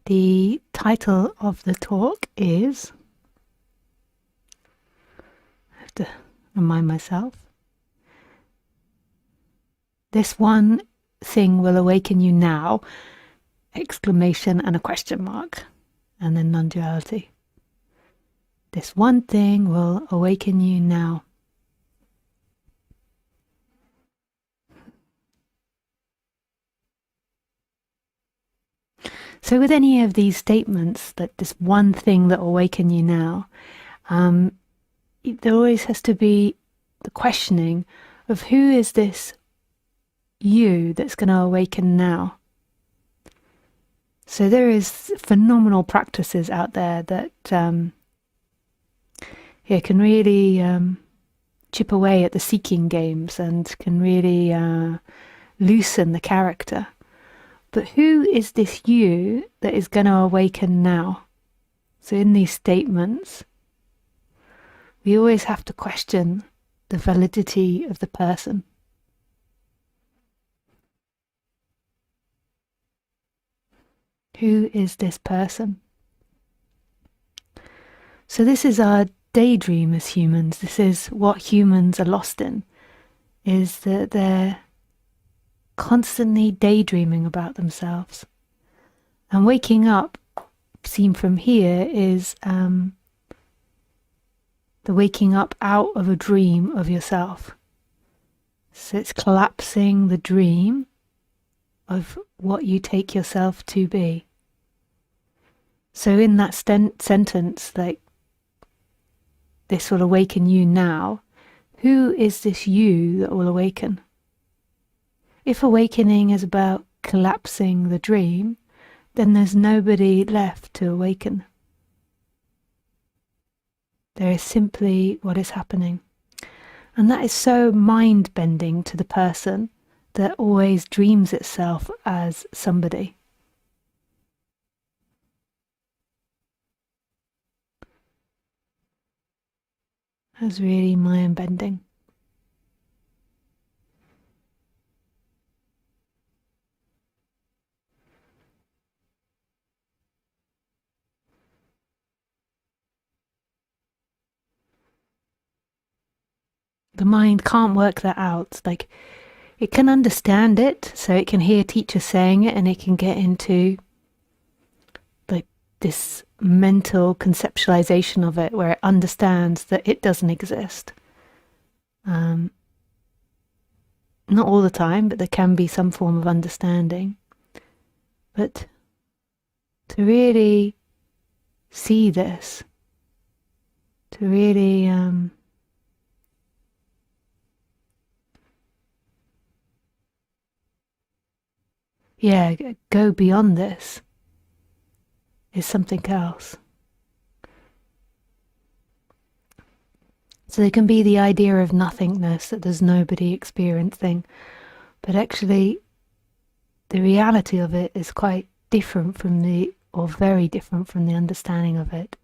The title of the talk is, I have to remind myself, "This one thing will awaken you now!" Exclamation and a question mark, and then non-duality. This one thing will awaken you now. So with any of these statements, that this one thing that will awaken you now, there always has to be the questioning of who is this you that's going to awaken now. So there is phenomenal practices out there that can really chip away at the seeking games and can really loosen the character. But who is this you that is going to awaken now? So in these statements, we always have to question the validity of the person. Who is this person? So this is our daydream as humans. This is what humans are lost in, is that they're constantly daydreaming about themselves. And waking up, seen from here, is the waking up out of a dream of yourself. So it's collapsing the dream of what you take yourself to be. So in that sentence, like, this will awaken you now, who is this you that will awaken? If awakening is about collapsing the dream, then there's nobody left to awaken. There is simply what is happening. And that is so mind-bending to the person that always dreams itself as somebody. That's really mind-bending. The mind can't work that out. Like, it can understand it, so it can hear teachers saying it, and it can get into like this mental conceptualization of it, where it understands that it doesn't exist. Not all the time, but there can be some form of understanding. But to really see this, to really go beyond this is something else. So there can be the idea of nothingness, that there's nobody experiencing, but actually the reality of it is quite different from or very different from the understanding of it.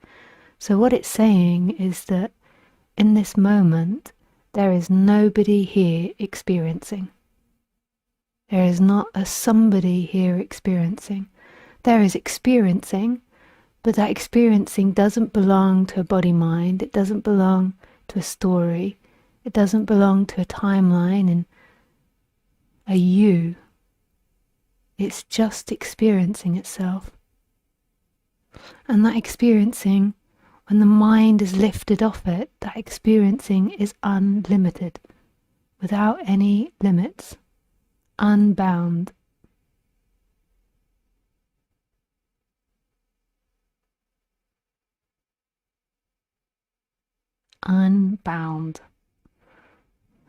So what it's saying is that in this moment, there is nobody here experiencing. There is not a somebody here experiencing. There is experiencing, but that experiencing doesn't belong to a body-mind. It doesn't belong to a story. It doesn't belong to a timeline and a you. It's just experiencing itself. And that experiencing, when the mind is lifted off it, that experiencing is unlimited, without any limits. Unbound. Unbound.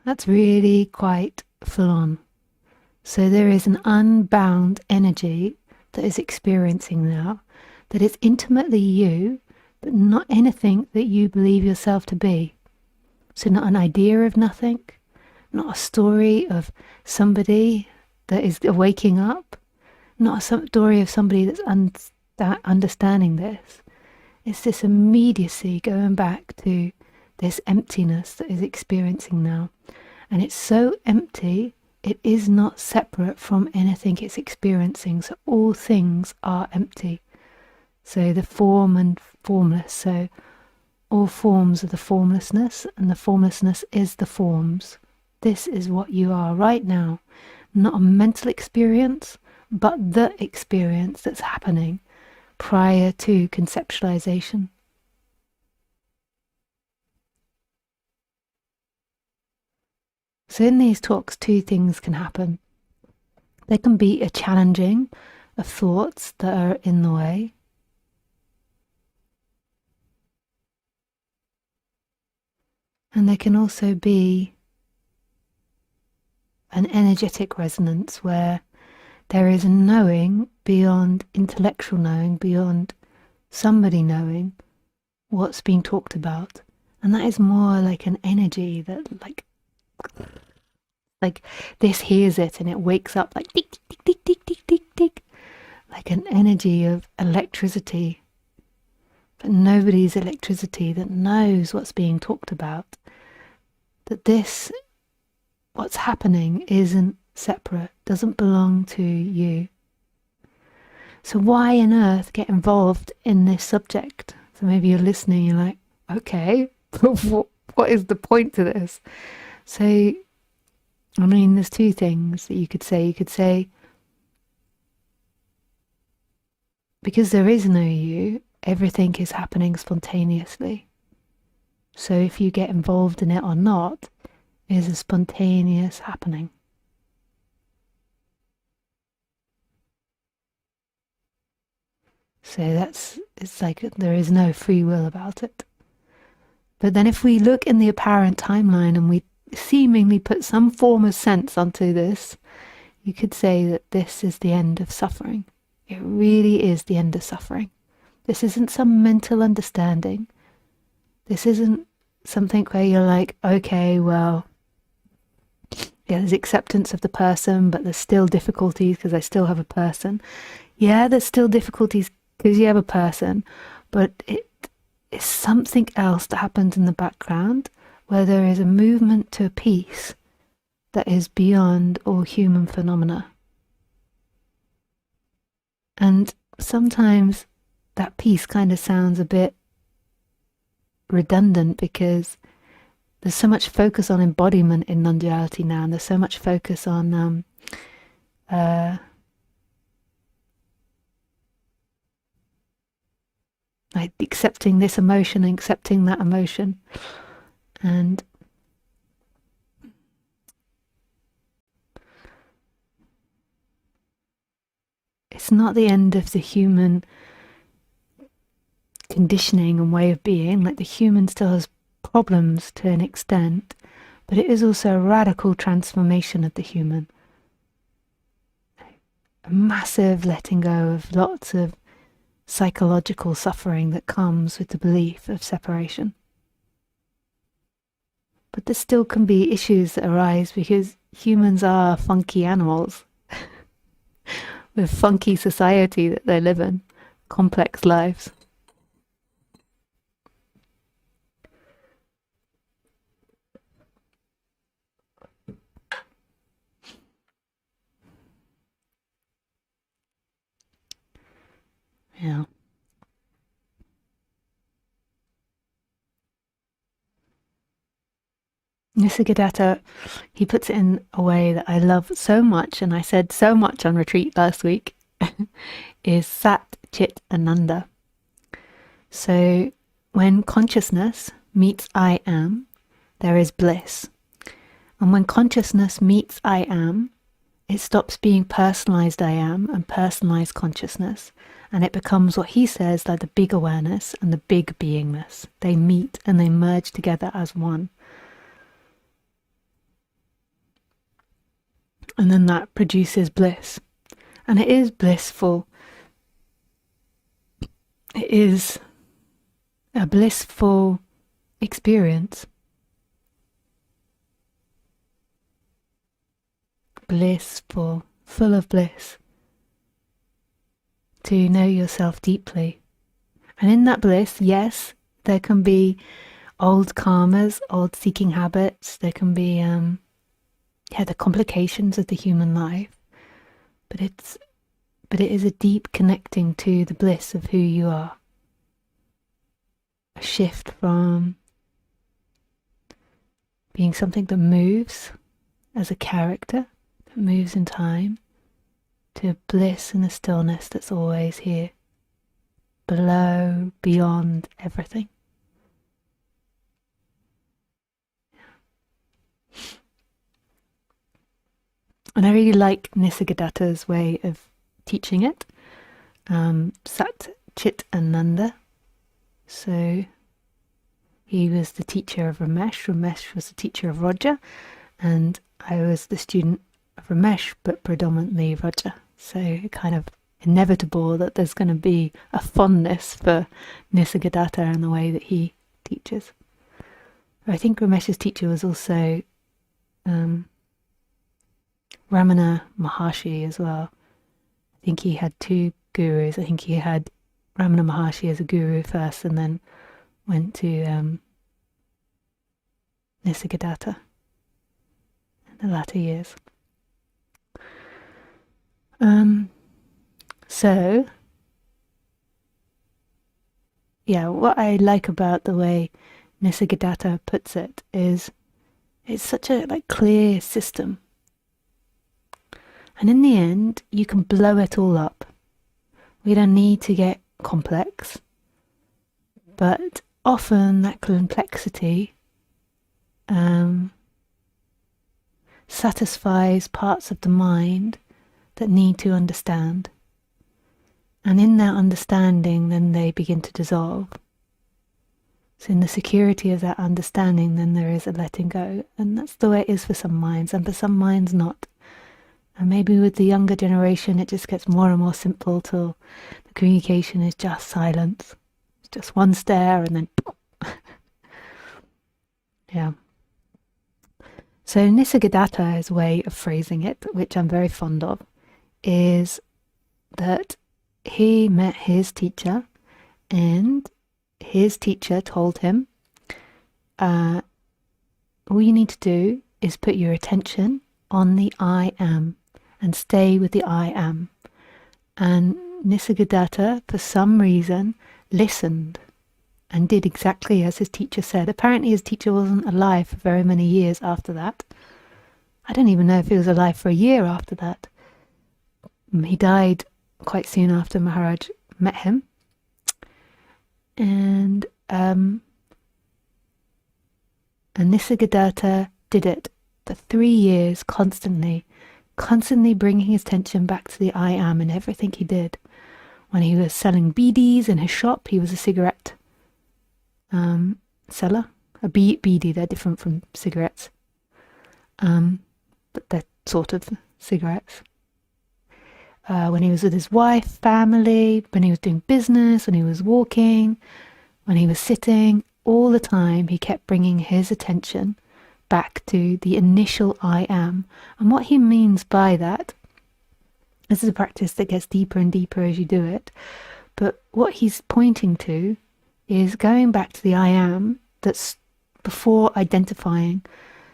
That's really quite full on. So there is an unbound energy that is experiencing now, that is intimately you, but not anything that you believe yourself to be. So not an idea of nothing, not a story of somebody that is waking up, not a story of somebody that's understanding this. It's this immediacy going back to this emptiness that is experiencing now. And it's so empty, it is not separate from anything it's experiencing. So all things are empty. So the form and formless. So all forms are the formlessness, and the formlessness is the forms. This is what you are right now. Not a mental experience, but the experience that's happening prior to conceptualization. So in these talks, two things can happen. There can be a challenging of thoughts that are in the way. And there can also be an energetic resonance where there is a knowing beyond intellectual knowing, beyond somebody knowing what's being talked about. And that is more like an energy that like this hears it and it wakes up like tick, tick, tick, tick, tick, tick, tick, like an energy of electricity. But nobody's electricity that knows what's being talked about. That this, what's happening, isn't separate, doesn't belong to you. So why on earth get involved in this subject? So maybe you're listening, you're like, okay, what is the point to this? So, I mean, there's two things that you could say. You could say, because there is no you, everything is happening spontaneously. So if you get involved in it or not, is a spontaneous happening. So it's like there is no free will about it. But then if we look in the apparent timeline and we seemingly put some form of sense onto this, you could say that this is the end of suffering. It really is the end of suffering. This isn't some mental understanding. This isn't something where you're like, okay, well, yeah, there's acceptance of the person, but there's still difficulties because I still have a person. Yeah, there's still difficulties because you have a person, but it is something else that happens in the background where there is a movement to a peace that is beyond all human phenomena. And sometimes that peace kind of sounds a bit redundant because there's so much focus on embodiment in non-duality now, and there's so much focus on like accepting this emotion and accepting that emotion. And it's not the end of the human conditioning and way of being. Like the human still has problems to an extent, but it is also a radical transformation of the human. A massive letting go of lots of psychological suffering that comes with the belief of separation. But there still can be issues that arise because humans are funky animals with funky society that they live in, complex lives. Yeah. Nisargadatta, he puts it in a way that I love so much, and I said so much on retreat last week, is Sat Chit Ananda. So when consciousness meets I am, there is bliss. And when consciousness meets I am, it stops being personalized I am and personalized consciousness. And it becomes what he says like the big awareness and the big beingness. They meet and they merge together as one. And then that produces bliss. And it is blissful. It is a blissful experience. Blissful, full of bliss. To know yourself deeply. And in that bliss, yes, there can be old karmas, old seeking habits. There can be the complications of the human life. But but it is a deep connecting to the bliss of who you are. A shift from being something that moves as a character, that moves in time, to bliss and a stillness that's always here, below, beyond everything. And I really like Nisargadatta's way of teaching it. Sat, Chit and Nanda. So he was the teacher of Ramesh. Ramesh was the teacher of Roger, and I was the student of Ramesh, but predominantly Roger. So kind of inevitable that there's going to be a fondness for Nisargadatta and the way that he teaches. I think Ramesh's teacher was also Ramana Maharshi as well. I think he had two gurus. I think he had Ramana Maharshi as a guru first and then went to Nisargadatta in the latter years. So, yeah, what I like about the way Nisargadatta puts it is it's such a clear system. And in the end, you can blow it all up. We don't need to get complex. But often that complexity satisfies parts of the mind that need to understand. And in that understanding, then they begin to dissolve. So in the security of that understanding, then there is a letting go. And that's the way it is for some minds, and for some minds not. And maybe with the younger generation, it just gets more and more simple till the communication is just silence. It's just one stare and then... Yeah. So Nisargadatta's way of phrasing it, which I'm very fond of, is that he met his teacher and his teacher told him, all you need to do is put your attention on the I am and stay with the I am. And Nisargadatta, for some reason, listened and did exactly as his teacher said. Apparently his teacher wasn't alive for very many years after that. I don't even know if he was alive for a year after that. He died quite soon after Maharaj met him. And Nisargadatta did it for 3 years constantly bringing his attention back to the I am in everything he did. When he was selling BDs in his shop, he was a cigarette seller. A BD, they're different from cigarettes, but they're sort of cigarettes. When he was with his wife, family, when he was doing business, when he was walking, when he was sitting, all the time he kept bringing his attention back to the initial I am. And what he means by that, this is a practice that gets deeper and deeper as you do it, but what he's pointing to is going back to the I am that's before identifying.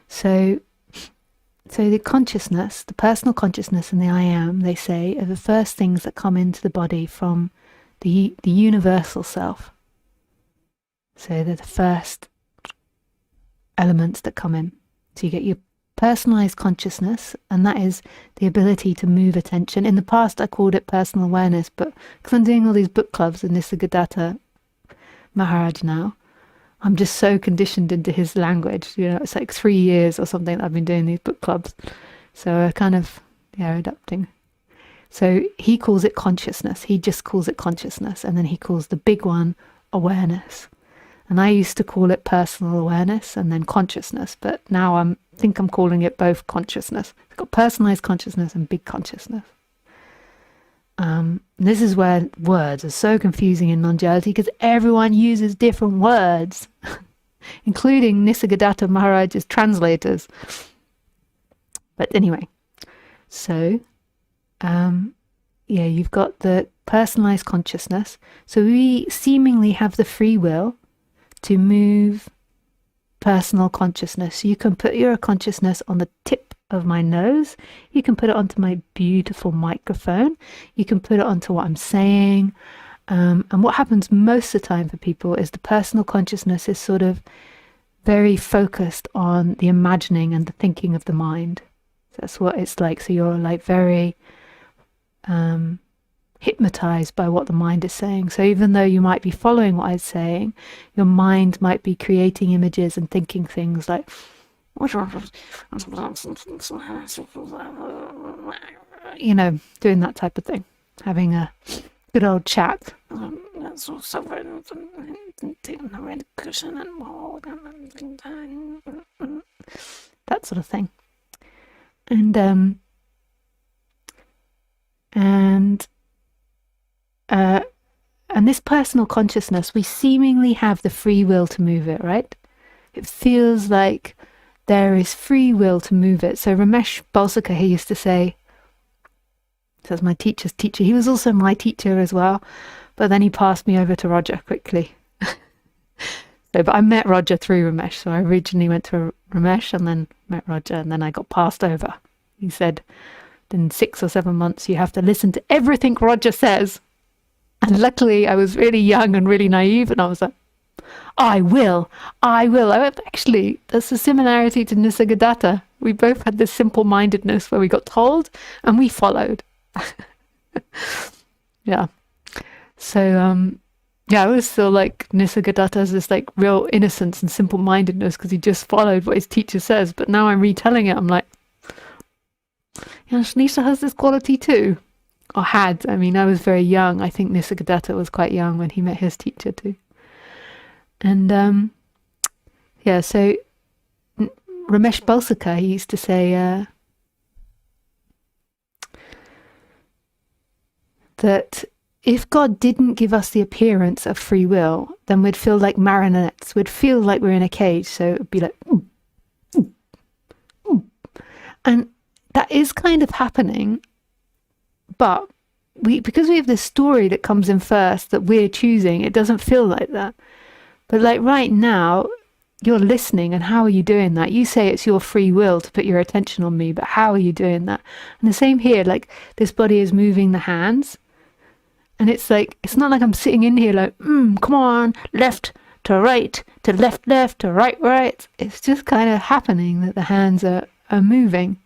So the consciousness, the personal consciousness and the I am, they say, are the first things that come into the body from the universal self. So they're the first elements that come in. So you get your personalized consciousness, and that is the ability to move attention. In the past I called it personal awareness, but because I'm doing all these book clubs in Nisargadatta Maharaj now, I'm just so conditioned into his language. It's like 3 years or something that I've been doing these book clubs. So I kind of, adapting. So he calls it consciousness. He just calls it consciousness. And then he calls the big one awareness. And I used to call it personal awareness and then consciousness. But now I think I'm calling it both consciousness. It's got personalized consciousness and big consciousness. This is where words are so confusing in non-duality, because everyone uses different words, including Nisargadatta Maharaj's translators. But anyway, so you've got the personalized consciousness. So we seemingly have the free will to move personal consciousness. So you can put your consciousness on the tip of my nose. You can put it onto my beautiful microphone. You can put it onto what I'm saying. And what happens most of the time for people is the personal consciousness is sort of very focused on the imagining and the thinking of the mind. So that's what it's like. So you're like very hypnotized by what the mind is saying. So even though you might be following what I'm saying, your mind might be creating images and thinking things like, you know, doing that type of thing, having a good old chat. That sort of thing. And this personal consciousness, we seemingly have the free will to move it, right? It feels like there is free will to move it. So Ramesh Balsakar, he used to say, so that's my teacher's teacher. He was also my teacher as well, but then he passed me over to Roger quickly. But I met Roger through Ramesh. So I originally went to Ramesh and then met Roger, and then I got passed over. He said, in 6 or 7 months, you have to listen to everything Roger says. And luckily, I was really young and really naive, and I was like, I will. Actually, there's a similarity to Nisargadatta. We both had this simple-mindedness where we got told and we followed. Yeah. So, I always feel like Nisargadatta has this like real innocence and simple-mindedness because he just followed what his teacher says. But now I'm retelling it, I'm like, Lisa has this quality too. Or had. I mean, I was very young. I think Nisargadatta was quite young when he met his teacher too. And so Ramesh Balsakar, he used to say that if God didn't give us the appearance of free will, then we'd feel like marionettes. We'd feel like we're in a cage. So it would be like, ooh, ooh, ooh. And that is kind of happening. But because we have this story that comes in first that we're choosing, it doesn't feel like that. But like right now, you're listening, and how are you doing that? You say it's your free will to put your attention on me, but how are you doing that? And the same here, like this body is moving the hands. And it's like, it's not like I'm sitting in here like, come on, left to right, to left, to right, right. It's just kind of happening that the hands are moving.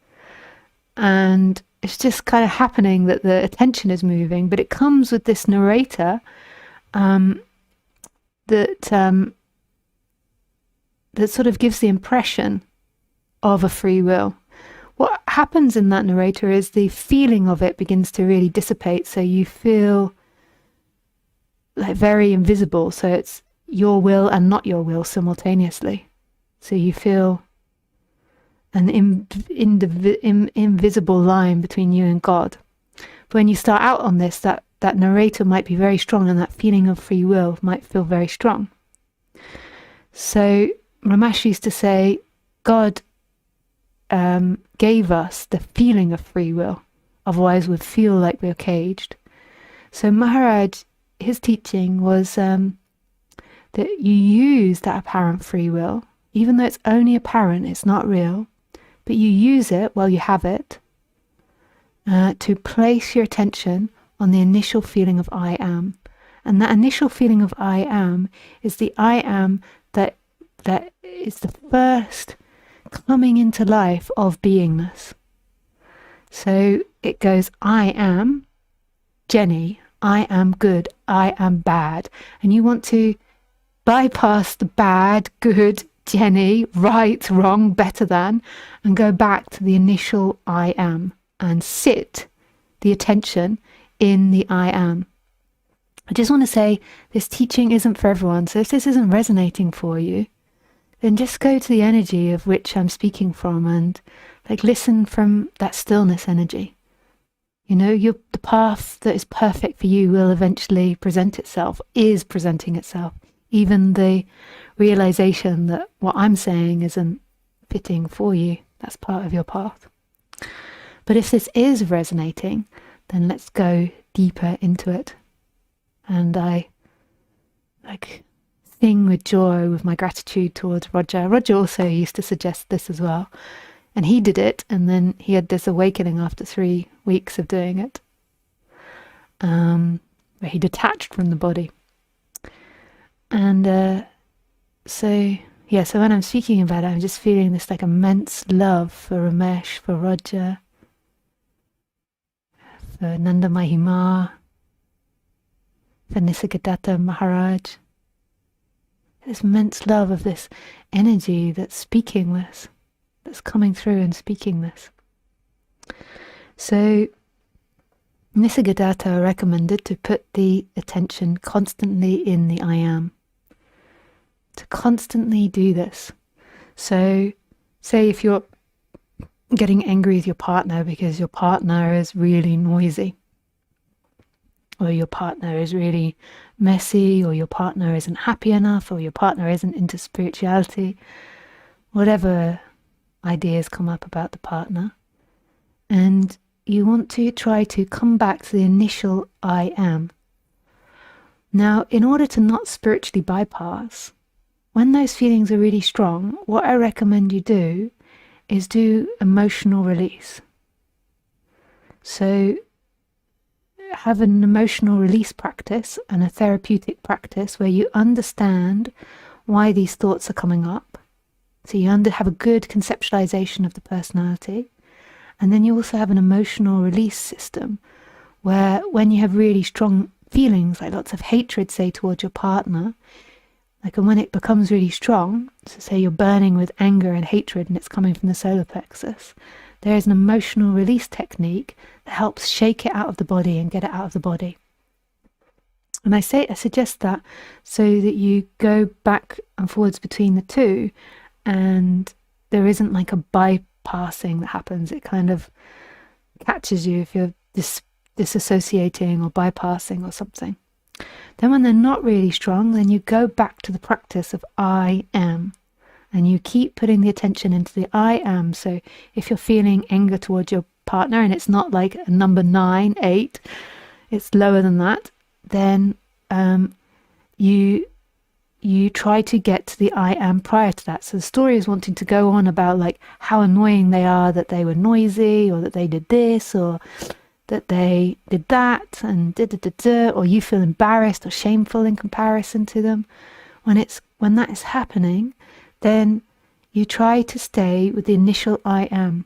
And it's just kind of happening that the attention is moving, but it comes with this narrator that sort of gives the impression of a free will. What happens in that narrator is the feeling of it begins to really dissipate, so you feel like very invisible. So it's your will and not your will simultaneously. So you feel an invisible line between you and God. But when you start out on this, that narrator might be very strong, and that feeling of free will might feel very strong. So Ramesh used to say, God gave us the feeling of free will, otherwise we'd feel like we're caged. So Maharaj, his teaching was that you use that apparent free will, even though it's only apparent, it's not real, but you use it while you have it to place your attention on the initial feeling of I am. And that initial feeling of I am is the I am that is the first coming into life of beingness. So it goes, I am Jenny, I am good, I am bad. And you want to bypass the bad, good, Jenny, right, wrong, better than, and go back to the initial I am and sit the attention in the I am. I just want to say this teaching isn't for everyone. So if this isn't resonating for you, then just go to the energy of which I'm speaking from and like listen from that stillness energy. You know, the path that is perfect for you will eventually present itself, is presenting itself. Even the realization that what I'm saying isn't fitting for you, that's part of your path. But if this is resonating, then let's go deeper into it. And I sing with joy with my gratitude towards Roger. Roger also used to suggest this as well. And he did it, and then he had this awakening after 3 weeks of doing it, where he detached from the body. And so when I'm speaking about it, I'm just feeling this like immense love for Ramesh, for Roger, for Nanda Mahima, for Nisargadatta Maharaj. This immense love of this energy that's speaking this, that's coming through and speaking this. So Nisargadatta recommended to put the attention constantly in the I am. To constantly do this. So say if you're getting angry with your partner because your partner is really noisy, or your partner is really messy, or your partner isn't happy enough, or your partner isn't into spirituality, whatever ideas come up about the partner, and you want to try to come back to the initial I am. Now, in order to not spiritually bypass, when those feelings are really strong, what I recommend you do is do emotional release. So have an emotional release practice and a therapeutic practice where you understand why these thoughts are coming up. So you have a good conceptualization of the personality. And then you also have an emotional release system where when you have really strong feelings, like lots of hatred, say, towards your partner, like, and when it becomes really strong, so say you're burning with anger and hatred and it's coming from the solar plexus, there is an emotional release technique that helps shake it out of the body and get it out of the body. And I suggest that so that you go back and forwards between the two, and there isn't like a bypassing that happens. It kind of catches you if you're disassociating or bypassing or something. Then when they're not really strong, then you go back to the practice of I am. And you keep putting the attention into the I am. So if you're feeling anger towards your partner and it's not like a number 9, 8, it's lower than that, then you try to get to the I am prior to that. So the story is wanting to go on about like how annoying they are that they were noisy, or that they did this, or that they did that, and or you feel embarrassed or shameful in comparison to them. When that is happening, then you try to stay with the initial I am.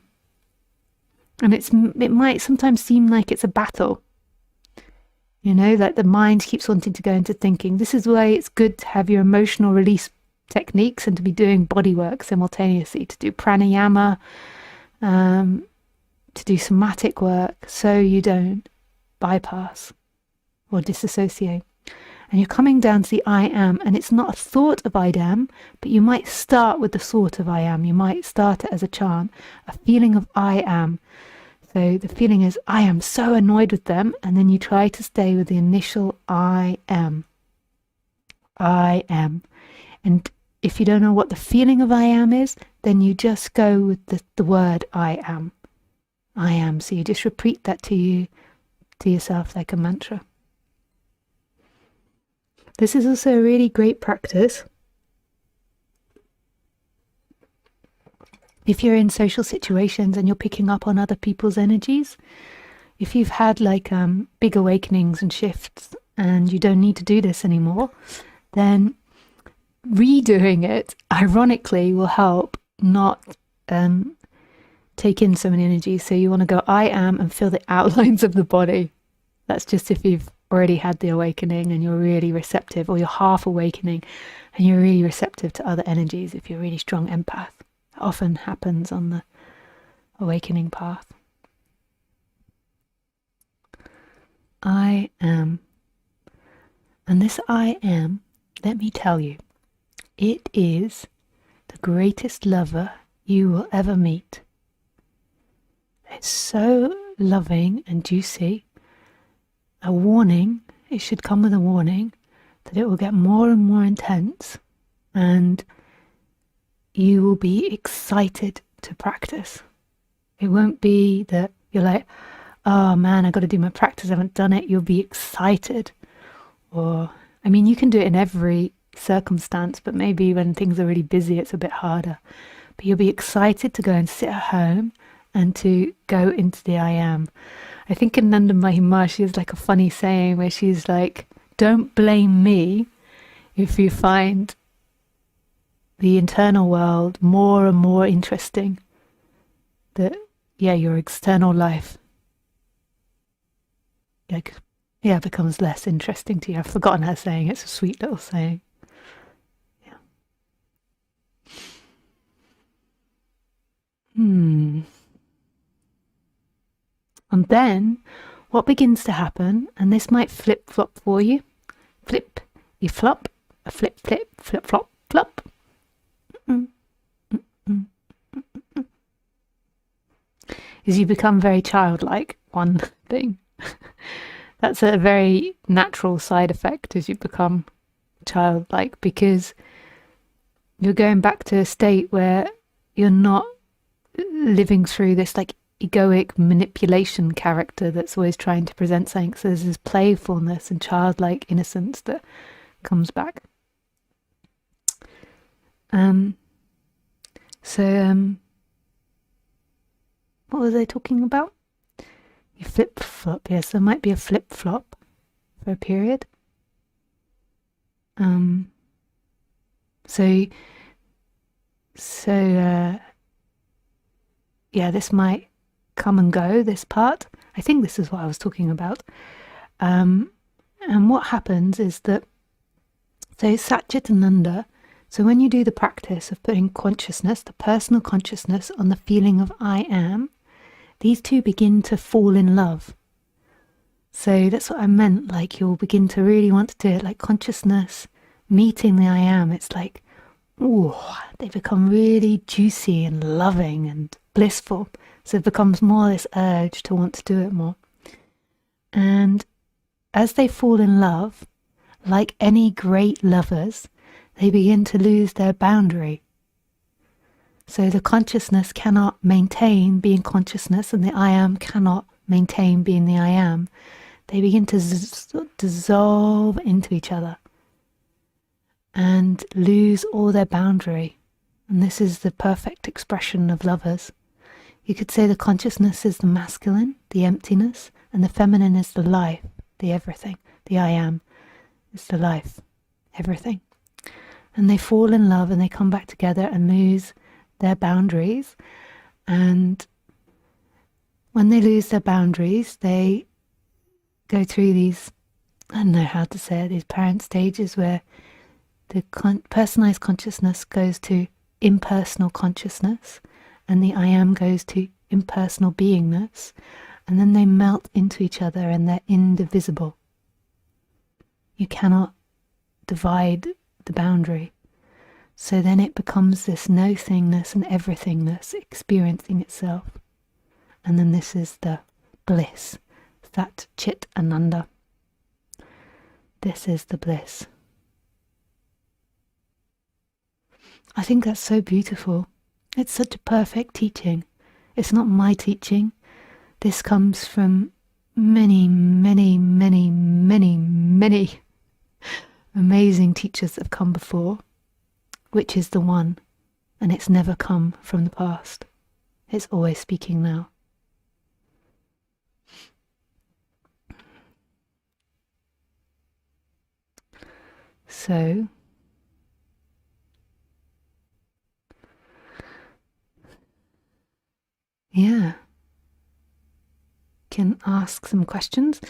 And it might sometimes seem like it's a battle. You know, like the mind keeps wanting to go into thinking. This is why it's good to have your emotional release techniques and to be doing body work simultaneously, to do pranayama, to do somatic work, so you don't bypass or disassociate. And you're coming down to the I am, and it's not a thought of I am, but you might start with the thought of I am. You might start it as a chant, a feeling of I am. So the feeling is, I am so annoyed with them, and then you try to stay with the initial I am. I am. And if you don't know what the feeling of I am is, then you just go with the word I am. I am. So you just repeat that to yourself like a mantra. This is also a really great practice if you're in social situations and you're picking up on other people's energies. If you've had like big awakenings and shifts and you don't need to do this anymore, then redoing it, ironically, will help not take in so many energies. So you want to go I am and feel the outlines of the body. That's just if you've already had the awakening and you're really receptive, or you're half awakening and you're really receptive to other energies. If you're a really strong empath, that often happens on the awakening path. I am. And this I am, let me tell you, it is the greatest lover you will ever meet. It's so loving and juicy. A warning, it should come with a warning, that it will get more and more intense, and you will be excited to practice. It won't be that you're like, oh man, I got to do my practice, I haven't done it. You'll be excited. Or, I mean, you can do it in every circumstance, but maybe when things are really busy, it's a bit harder. but you'll be excited to go and sit at home and to go into the I am. I think in Nanda Mahima, she has like a funny saying where she's like, don't blame me if you find the internal world more and more interesting. That, yeah, your external life, like, yeah, becomes less interesting to you. I've forgotten her saying. It's a sweet little saying. Yeah. And then what begins to happen, and this might flip flop for you. Flip, you flop, a flip, flip, flip, flop, flop. Is you become very childlike, one thing. That's a very natural side effect as you become childlike, because you're going back to a state where you're not living through this like egoic manipulation character that's always trying to present something. So there's this playfulness and childlike innocence that comes back. What was I talking about? You flip flop. Yes, there might be a flip flop for a period. Yeah, this might come and go, this part. I think this is what I was talking about. And what happens is that, so Satchitananda, so when you do the practice of putting consciousness, the personal consciousness, on the feeling of I am, these two begin to fall in love. So that's what I meant, like you'll begin to really want to do it, like consciousness meeting the I am. It's like, ooh, they become really juicy and loving and blissful. So it becomes more this urge to want to do it more. And as they fall in love, like any great lovers, they begin to lose their boundary. So the consciousness cannot maintain being consciousness, and the I am cannot maintain being the I am. They begin to dissolve into each other and lose all their boundary. And this is the perfect expression of lovers. You could say the consciousness is the masculine, the emptiness, and the feminine is the life, the everything. The I am is the life, everything. And they fall in love and they come back together and lose their boundaries. And when they lose their boundaries, they go through these, I don't know how to say it, these parent stages where the personalized consciousness goes to impersonal consciousness, and the I am goes to impersonal beingness, and then they melt into each other and they're indivisible. You cannot divide the boundary. So then it becomes this no-thingness and everythingness experiencing itself. And then this is the bliss, Sat Chit Ananda. This is the bliss. I think that's so beautiful. It's such a perfect teaching. It's not my teaching. This comes from many, many, many, many, many amazing teachers that have come before, which is the one, and it's never come from the past. It's always speaking now. So, yeah, can ask some questions.